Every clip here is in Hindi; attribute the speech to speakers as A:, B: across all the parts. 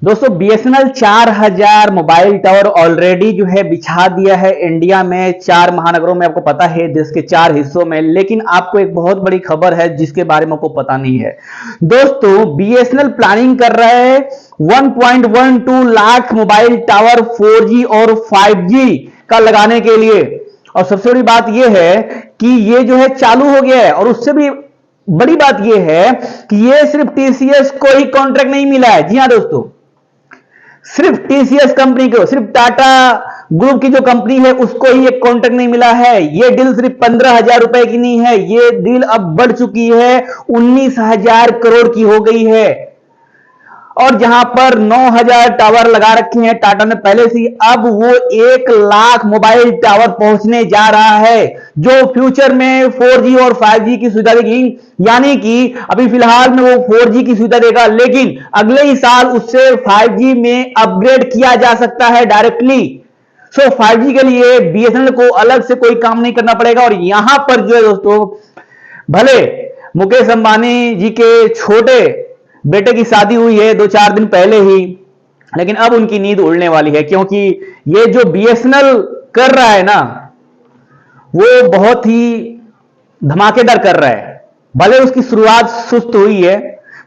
A: दोस्तों बीएसएनएल 4000 मोबाइल टावर ऑलरेडी जो है बिछा दिया है इंडिया में 4 महानगरों में। आपको पता है देश के 4 हिस्सों में, लेकिन आपको एक बहुत बड़ी खबर है जिसके बारे में आपको पता नहीं है। दोस्तों बीएसएनएल प्लानिंग कर रहा है 1.12 लाख मोबाइल टावर 4G और 5G का लगाने के लिए। और सबसे बड़ी बात यह है कि ये जो है चालू हो गया है। और उससे भी बड़ी बात यह है कि ये सिर्फ टीसीएस को ही कॉन्ट्रैक्ट नहीं मिला है। जी हां दोस्तों, सिर्फ टीसीएस कंपनी को, सिर्फ टाटा ग्रुप की जो कंपनी है उसको ही एक कॉन्ट्रैक्ट नहीं मिला है। ये डील सिर्फ 15,000 रुपए की नहीं है, ये डील अब बढ़ चुकी है, 19,000 करोड़ की हो गई है। और जहां पर 9,000 टावर लगा रखे हैं टाटा ने पहले से, अब वो 1 लाख मोबाइल टावर पहुंचने जा रहा है, जो फ्यूचर में 4G और 5G की सुविधा देगी। यानी कि अभी फिलहाल में वो 4G की सुविधा देगा, लेकिन अगले ही साल उससे 5G में अपग्रेड किया जा सकता है डायरेक्टली। सो 5G के लिए बीएसएनएल को अलग से कोई काम नहीं करना पड़ेगा। और यहां पर जो है दोस्तों, भले मुकेश अंबानी जी के छोटे बेटे की शादी हुई है 2-4 दिन पहले ही, लेकिन अब उनकी नींद उड़ने वाली है, क्योंकि ये जो बीएसएनएल कर रहा है ना, वो बहुत ही धमाकेदार कर रहा है। भले उसकी शुरुआत सुस्त हुई है,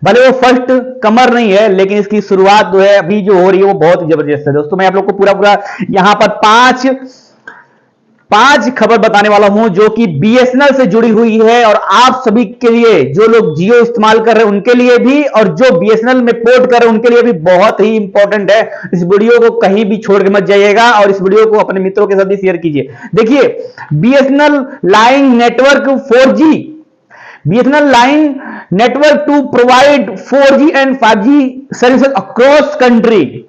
A: भले वो फर्स्ट कमर नहीं है, लेकिन इसकी शुरुआत जो है अभी जो हो रही है वो बहुत जबरदस्त है। दोस्तों मैं आप लोग को पूरा यहां पर पांच खबर बताने वाला हूं जो कि बीएसएनएल से जुड़ी हुई है, और आप सभी के लिए, जो लोग जियो इस्तेमाल कर रहे हैं उनके लिए भी, और जो बीएसएनएल में पोर्ट कर रहे हैं उनके लिए भी बहुत ही इंपॉर्टेंट है। इस वीडियो को कहीं भी छोड़ के मत जाइएगा, और इस वीडियो को अपने मित्रों के साथ भी शेयर कीजिए। देखिए, BSNL line network 4G, BSNL line network to provide 4G and 5G services across country.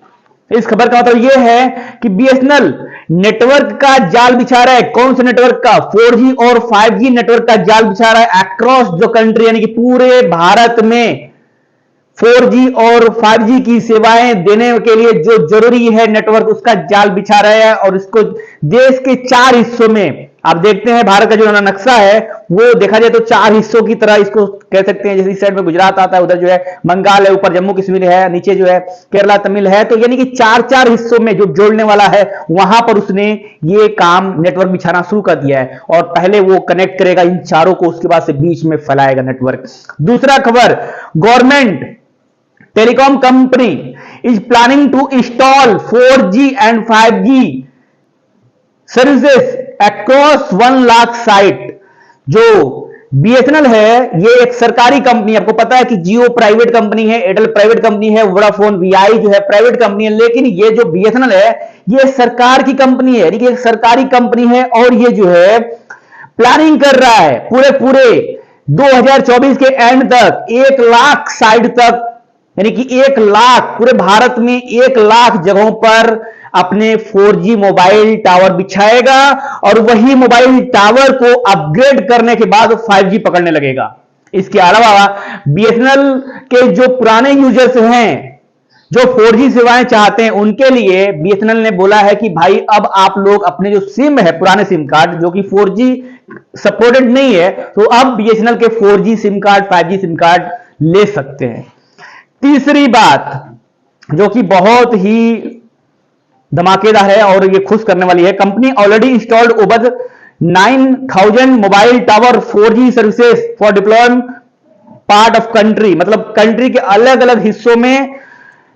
A: इस खबर का मतलब यह है कि बीएसएनएल नेटवर्क का जाल बिछा रहा है। कौन से नेटवर्क का? 4G और 5G नेटवर्क का जाल बिछा रहा है अक्रॉस जो कंट्री, यानी कि पूरे भारत में 4G और 5G की सेवाएं देने के लिए जो जरूरी है नेटवर्क, उसका जाल बिछा रहा है। और इसको देश के 4 हिस्सों में, आप देखते हैं भारत का जो नक्शा है वो देखा जाए तो 4 हिस्सों की तरह इसको कह सकते हैं। जैसे इस साइड में गुजरात आता है, उधर जो है बंगाल है, ऊपर जम्मू कश्मीर है, नीचे जो है केरला तमिल है। तो यानी कि 4 हिस्सों में जो जोड़ने वाला है, वहां पर उसने ये काम नेटवर्क बिछाना शुरू कर दिया है। और पहले वो कनेक्ट करेगा इन चारों को, उसके बाद से बीच में फैलाएगा नेटवर्क। दूसरा खबर, government telecom company is planning to install 4G and 5G services across 1 lakh site. जो बीएसएनएल है ये एक सरकारी कंपनी है। आपको पता है कि जियो प्राइवेट कंपनी है, एयरटेल प्राइवेट कंपनी है, वोडाफोन वीआई जो है प्राइवेट कंपनी है, लेकिन ये जो बीएसएनएल है ये सरकार की कंपनी है, यानी कि एक सरकारी कंपनी है। और ये जो है प्लानिंग कर रहा है पूरे 2024 के एंड तक 1 लाख साइट तक, यानी कि 1 लाख, पूरे भारत में 1 लाख जगहों पर अपने 4G मोबाइल टावर बिछाएगा। और वही मोबाइल टावर को अपग्रेड करने के बाद 5G पकड़ने लगेगा। इसके अलावा बीएसएनएल के जो पुराने यूजर्स हैं, जो 4G सेवाएं चाहते हैं, उनके लिए बीएसएनएल ने बोला है कि भाई अब आप लोग अपने जो सिम है, पुराने सिम कार्ड जो कि 4G सपोर्टेड नहीं है, तो अब बीएसएनएल के 4G SIM card, 5G SIM card ले सकते हैं। तीसरी बात जो कि बहुत ही धमाकेदार है और ये खुश करने वाली है, company already installed over 9,000 mobile tower 4G services for deployment part of country. मतलब कंट्री के अलग अलग हिस्सों में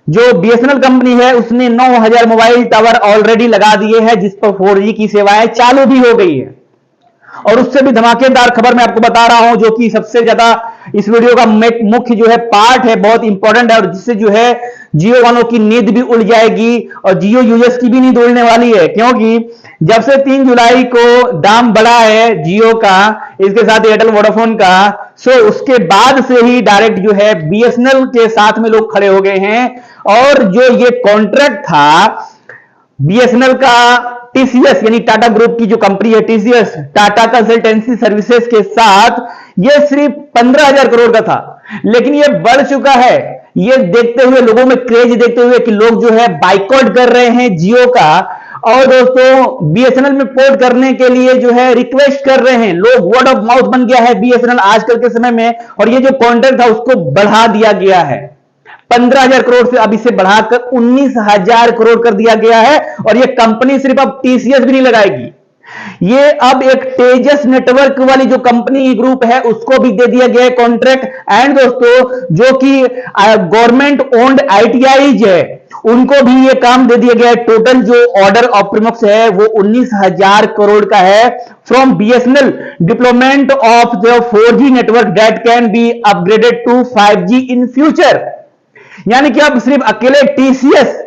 A: जो बीएसएनएल कंपनी है उसने 9,000 मोबाइल टावर ऑलरेडी लगा दिए हैं, जिस पर 4G की सेवाएं चालू भी हो गई है। और उससे भी धमाकेदार खबर मैं आपको बता रहा हूं, जो कि सबसे ज्यादा इस वीडियो का मुख्य जो है पार्ट है, बहुत इंपॉर्टेंट है, और जिससे जो है जियो वालों की नींद भी उड़ जाएगी और जियो यूजर्स की भी नींद उड़ने वाली है। क्योंकि जब से 3 जुलाई को दाम बढ़ा है जियो का, इसके साथ एयरटेल वोडाफोन का, सो उसके बाद से ही डायरेक्ट जो है बीएसएनएल के साथ में लोग खड़े हो गए हैं। और जो ये कॉन्ट्रैक्ट था बीएसएनएल का टीसीएस, यानी टाटा ग्रुप की जो कंपनी है टीसीएस, टाटा कंसल्टेंसी सर्विसेज के साथ, यह सिर्फ 15,000 करोड़ का था, लेकिन यह बढ़ चुका है। ये देखते हुए, लोगों में क्रेज देखते हुए कि लोग जो है बाइकआउट कर रहे हैं जियो का, और दोस्तों बीएसएनएल में पोर्ट करने के लिए जो है रिक्वेस्ट कर रहे हैं लोग। वर्ड ऑफ माउथ बन गया है बीएसएनएल आजकल के समय में, और ये जो कॉन्ट्रैक्ट था उसको बढ़ा दिया गया है। 15,000 करोड़ से अब इसे बढ़ाकर 19,000 करोड़ कर दिया गया है। और ये कंपनी सिर्फ अब टीसीएस भी नहीं लगाएगी, ये अब एक तेजस नेटवर्क वाली जो कंपनी ग्रुप है उसको भी दे दिया गया है कॉन्ट्रैक्ट। एंड दोस्तों जो कि गवर्नमेंट ओन्ड आईटीआईज है उनको भी ये काम दे दिया गया है। टोटल जो ऑर्डर ऑफ प्रीमिक्स है वो 19,000 करोड़ का है from BSNL deployment of the 4G network that can be upgraded to 5G in future. यानी कि अब सिर्फ अकेले टीसीएस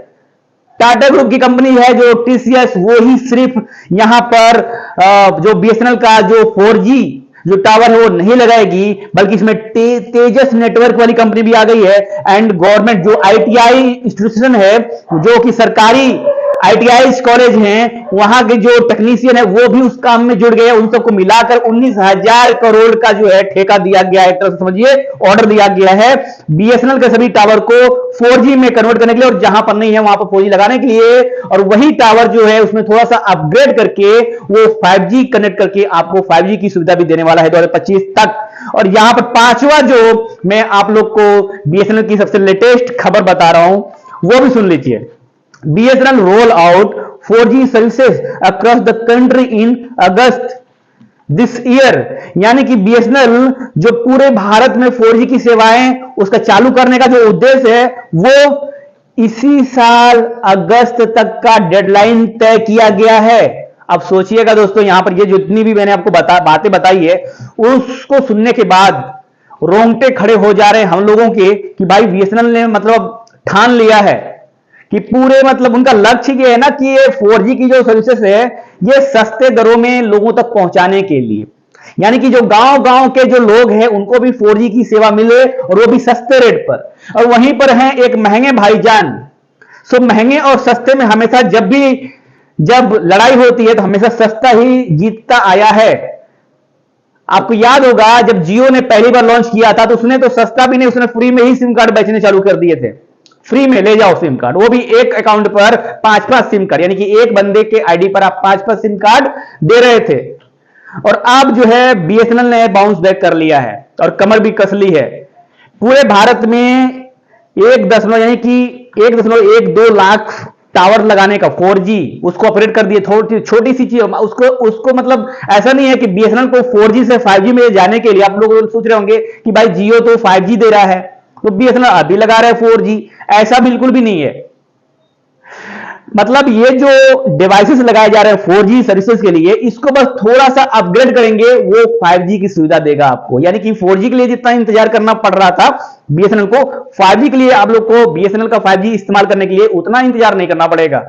A: टाटा ग्रुप की कंपनी है जो टीसीएस, वो ही सिर्फ यहां पर जो बीएसएनएल का जो 4G जो टावर है वो नहीं लगाएगी, बल्कि इसमें तेजस नेटवर्क वाली कंपनी भी आ गई है। एंड गवर्नमेंट जो आईटीआई इंस्टीट्यूशन है, जो कि सरकारी आईटीआई कॉलेज हैं, वहां के जो टेक्नीशियन है वो भी उस काम में जुड़ गए। उन सबको मिलाकर 19,000 करोड़ का जो है ठेका दिया गया है, एक तरह से समझिए ऑर्डर दिया गया है बीएसएनएल के सभी टावर को 4G में कन्वर्ट करने के लिए, और जहां पर नहीं है वहां पर 4G लगाने के लिए। और वही टावर जो है उसमें थोड़ा सा अपग्रेड करके वो 5G कनेक्ट करके आपको 5G की सुविधा भी देने वाला है 2025 तक। और यहां पर पांचवा जो मैं आप लोग को बीएसएनएल की सबसे लेटेस्ट खबर बता रहा हूं वो भी सुन लीजिए। BSNL roll out 4G services across the country in August this year। यानी कि BSNL जो पूरे भारत में 4G की सेवाएं उसका चालू करने का जो उद्देश्य है वो इसी साल अगस्त तक का डेडलाइन तय किया गया है। अब सोचिएगा दोस्तों, यहां पर ये जितनी भी मैंने आपको बातें बताई है उसको सुनने के बाद रोंगटे खड़े हो जा रहे हैं हम लोगों के कि भाई BSNL ने मतलब ठान लिया है कि पूरे मतलब उनका लक्ष्य ये है ना कि ये 4G की जो सर्विसेज है ये सस्ते दरों में लोगों तक पहुंचाने के लिए, यानी कि जो गांव-गांव के जो लोग हैं उनको भी 4G की सेवा मिले और वो भी सस्ते रेट पर। और वहीं पर हैं एक महंगे भाईजान। सो महंगे और सस्ते में हमेशा जब लड़ाई होती है तो हमेशा सस्ता ही जीतता आया है। आपको याद होगा जब जियो ने पहली बार लॉन्च किया था तो उसने तो सस्ता भी नहीं, उसने फ्री में ही सिम कार्ड बेचने चालू कर दिए थे। फ्री में ले जाओ सिम कार्ड, वो भी एक अकाउंट पर 5-5 सिम कार्ड, यानी कि एक बंदे के आईडी पर आप 5-5 सिम कार्ड दे रहे थे। और अब जो है बीएसएनएल ने बाउंस बैक कर लिया है और कमर भी कस ली है। पूरे भारत में 1.12 लाख टावर लगाने का 4G उसको ऑपरेट कर दिए। थोड़ी छोटी सी चीज उसको मतलब ऐसा नहीं है कि बीएसएनएल को 4G से 5G में जाने के लिए आप लोग सोच रहे होंगे कि भाई जियो तो 5G दे रहा है तो बीएसएनएल अभी लगा रहा है 4G, ऐसा बिल्कुल भी नहीं है। मतलब ये जो डिवाइसेस लगाए जा रहे हैं 4G सर्विसेज के लिए, इसको बस थोड़ा सा अपग्रेड करेंगे वो 5G की सुविधा देगा आपको। यानी कि 4G के लिए जितना इंतजार करना पड़ रहा था बीएसएनएल को, 5G के लिए आप लोग को बीएसएनएल का 5G इस्तेमाल करने के लिए उतना इंतजार नहीं करना पड़ेगा।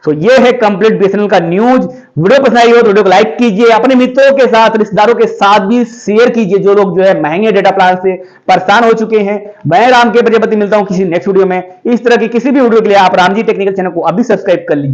A: तो ये है कंप्लीट बीएसएनएल का न्यूज। वीडियो पसंद आई हो तो वीडियो को लाइक कीजिए, अपने मित्रों के साथ रिश्तेदारों के साथ भी शेयर कीजिए जो लोग जो है महंगे डेटा प्लान से परेशान हो चुके हैं। मैं राम के प्रजापति मिलता हूं किसी नेक्स्ट वीडियो में। इस तरह की किसी भी वीडियो के लिए आप रामजी टेक्निकल चैनल को अभी सब्सक्राइब कर लीजिए।